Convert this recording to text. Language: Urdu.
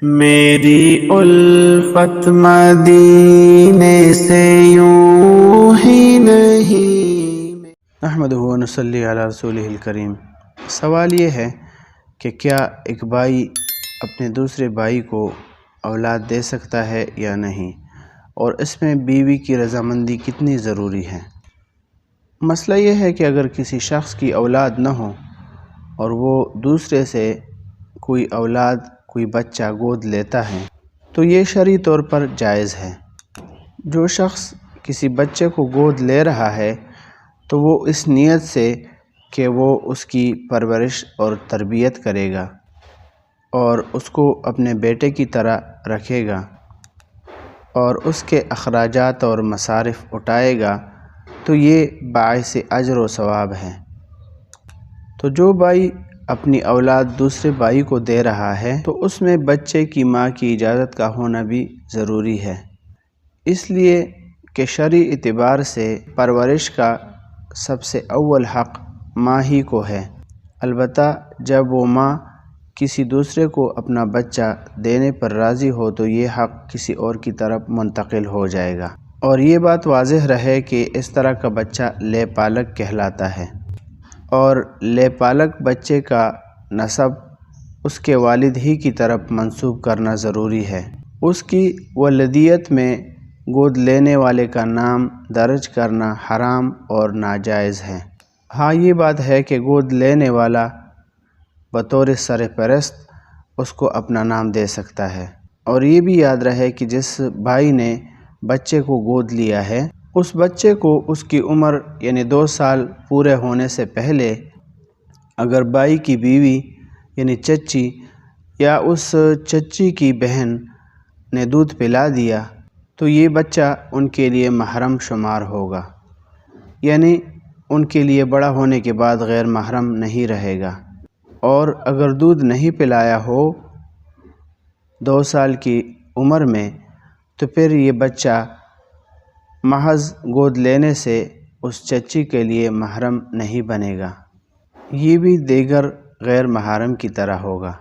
میری الفت مدینے سے یوں ہی نہیں۔ نحمدہ و نصلی علی رسولہ الکریم۔ سوال یہ ہے کہ کیا ایک بھائی اپنے دوسرے بھائی کو اولاد دے سکتا ہے یا نہیں، اور اس میں بیوی کی رضامندی کتنی ضروری ہے؟ مسئلہ یہ ہے کہ اگر کسی شخص کی اولاد نہ ہو اور وہ دوسرے سے کوئی بچہ گود لیتا ہے تو یہ شرعی طور پر جائز ہے۔ جو شخص کسی بچے کو گود لے رہا ہے تو وہ اس نیت سے کہ وہ اس کی پرورش اور تربیت کرے گا اور اس کو اپنے بیٹے کی طرح رکھے گا اور اس کے اخراجات اور مصارف اٹھائے گا، تو یہ باعث اجر و ثواب ہے۔ تو جو بھائی اپنی اولاد دوسرے بھائی کو دے رہا ہے تو اس میں بچے کی ماں کی اجازت کا ہونا بھی ضروری ہے، اس لیے کہ شرعی اعتبار سے پرورش کا سب سے اول حق ماں ہی کو ہے۔ البتہ جب وہ ماں کسی دوسرے کو اپنا بچہ دینے پر راضی ہو تو یہ حق کسی اور کی طرف منتقل ہو جائے گا، اور یہ بات واضح رہے کہ اس طرح کا بچہ لے پالک کہلاتا ہے، اور لے پالک بچے کا نسب اس کے والد ہی کی طرف منسوب کرنا ضروری ہے۔ اس کی ولدیت میں گود لینے والے کا نام درج کرنا حرام اور ناجائز ہے۔ ہاں، یہ بات ہے کہ گود لینے والا بطور سرپرست اس کو اپنا نام دے سکتا ہے، اور یہ بھی یاد رہے کہ جس بھائی نے بچے کو گود لیا ہے اس بچے کو اس کی عمر یعنی 2 سال پورے ہونے سے پہلے اگر بھائی کی بیوی یعنی چچی یا اس چچی کی بہن نے دودھ پلا دیا تو یہ بچہ ان کے لیے محرم شمار ہوگا، یعنی ان کے لیے بڑا ہونے کے بعد غیر محرم نہیں رہے گا۔ اور اگر دودھ نہیں پلایا ہو 2 سال کی عمر میں تو پھر یہ بچہ محض گود لینے سے اس چچی کے لیے محرم نہیں بنے گا، یہ بھی دیگر غیر محارم کی طرح ہوگا۔